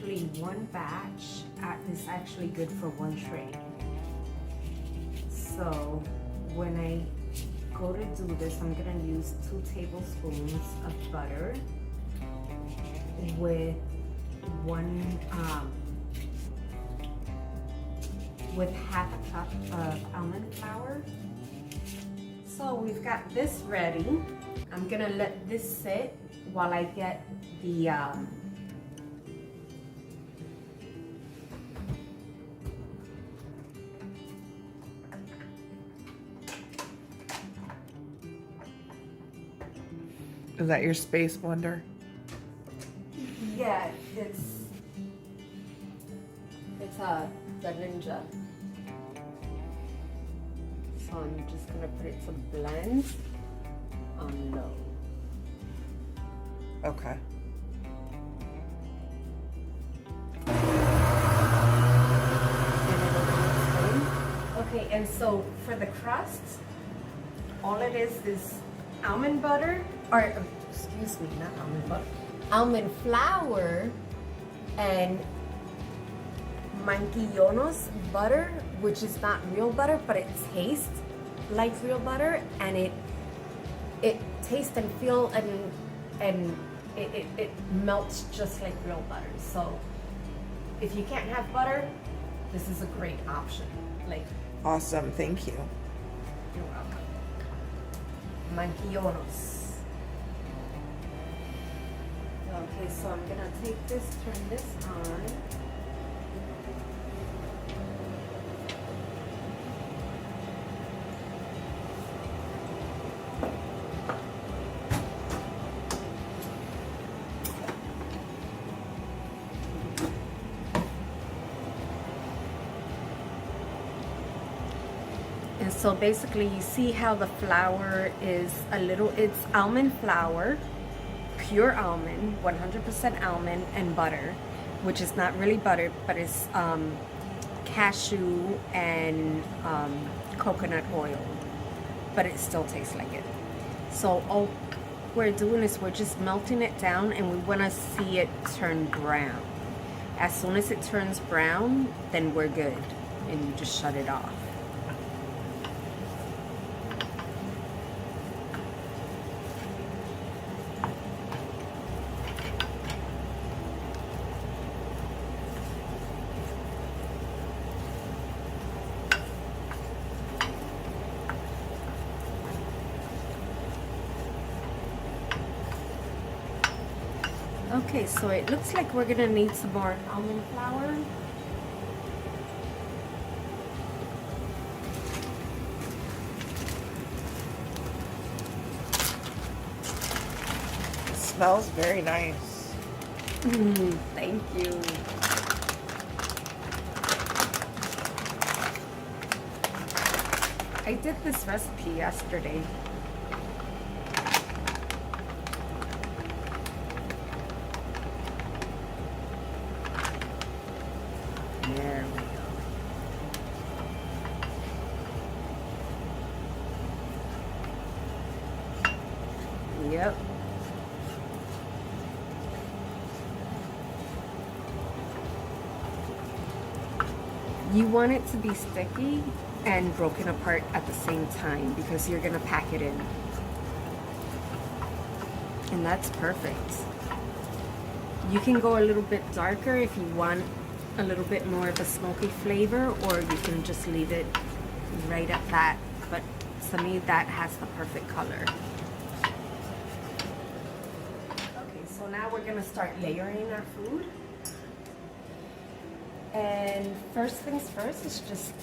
actually one batch is actually good for one tray. So when I go to do this, I'm gonna use 2 tablespoons of butter with with half a cup of almond flour. So we've got this ready. I'm gonna let this sit while I get the Is that your space blender? yeah, it's the Ninja. So I'm just gonna put it to blend on low. Okay. Okay, and so for the crust, all it is almond butter, or excuse me, not almond butter, almond flour and manquillones butter, which is not real butter, but it tastes like real butter, and it tastes and feels and it melts just like real butter. So if you can't have butter, this is a great option. Like, Awesome, thank you. you're welcome. Manquillones. Okay, so I'm gonna take this, turn this on. And so basically you see how the flour is it's almond flour, pure almond, 100% almond, and butter, which is not really butter, but it's cashew and coconut oil, but it still tastes like it. So all we're doing is we're just melting it down, and we want to see it turn brown. As soon as it turns brown, then we're good, and you just shut it off. Okay, so it looks like we're gonna need some more almond flour. It smells very nice. Thank you. I did this recipe yesterday. There we go. Yep. You want it to be sticky and broken apart at the same time because you're gonna pack it in. And that's perfect. You can go a little bit darker if you want a little bit more of a smoky flavor, or you can just leave it right at that. But to me, that has the perfect color. Okay, so now we're gonna start layering our food. And first things first is just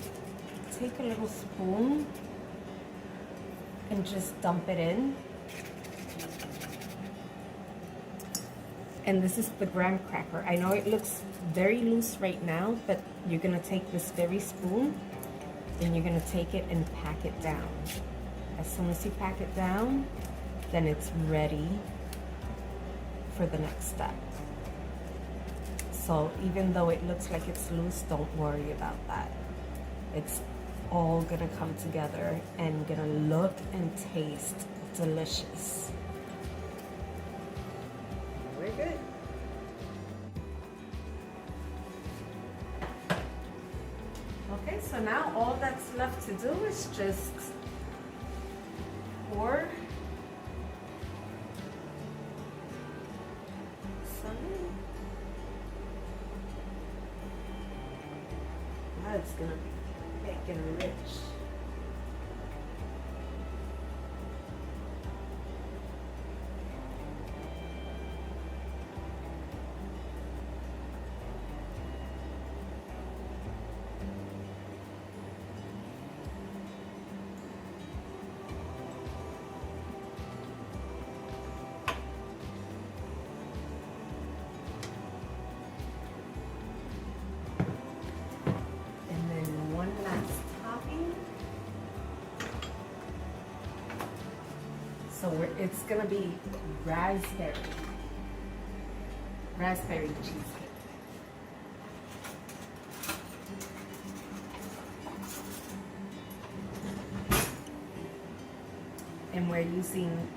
take a little spoon and just dump it in. And this is the graham cracker. I know it looks very loose right now, but you're gonna take this very spoon and you're gonna take it and pack it down. As soon as you pack it down, then it's ready for the next step. So even though it looks like it's loose, don't worry about that. It's all gonna come together and gonna look and taste delicious. We're good. So now all that's left to do is just pour some in. Now it's gonna be thick and rich. So it's gonna be raspberry cheesecake. And we're using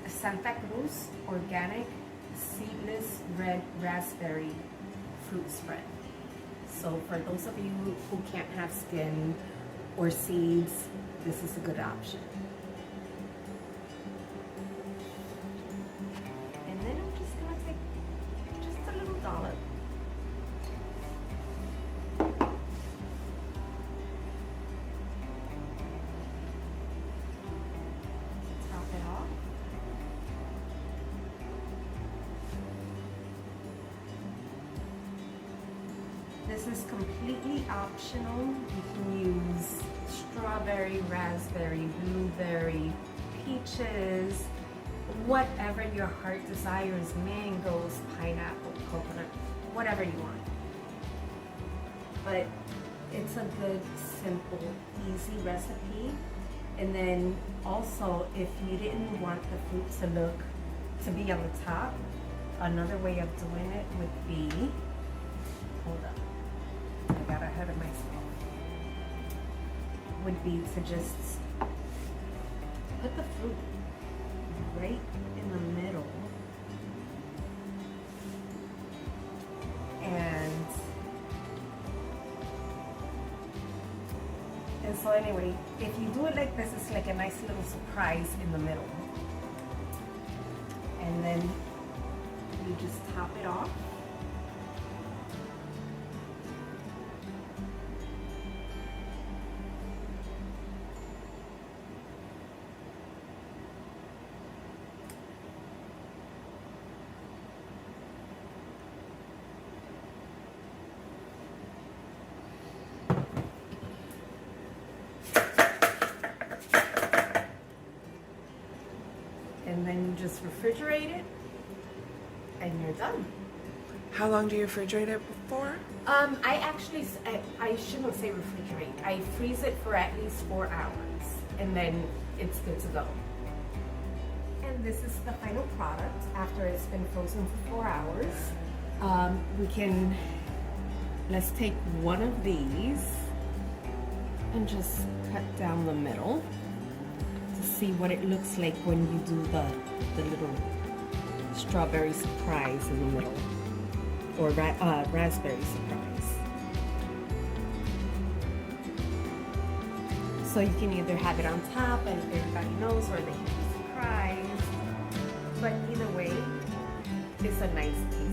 Santa Cruz organic seedless red raspberry fruit spread. So for those of you who can't have skin or seeds, this is a good option. And then I'm just gonna take just a little dollop. Top it off. This is completely optional. You can use strawberry, raspberry, blueberry, peaches, whatever your heart desires, mangoes, pineapple, coconut, whatever you want. But it's a good, simple, easy recipe. And then also, if you didn't want the fruit to be on the top, another way of doing it would be, hold up. I got ahead of myself, would be to just put the fruit right in the middle and so anyway, if you do it like this, it's like a nice little surprise in the middle, and then you just top it off. And then you just refrigerate it, and you're done. How long do you refrigerate it for? I shouldn't say refrigerate. I freeze it for at least 4 hours, and then it's good to go. And this is the final product after it's been frozen for 4 hours. Let's take one of these and just cut down the middle to see what it looks like when you do the little strawberry surprise in the middle, or raspberry surprise. So you can either have it on top and everybody knows, or they can be surprised. But either way, it's a nice piece.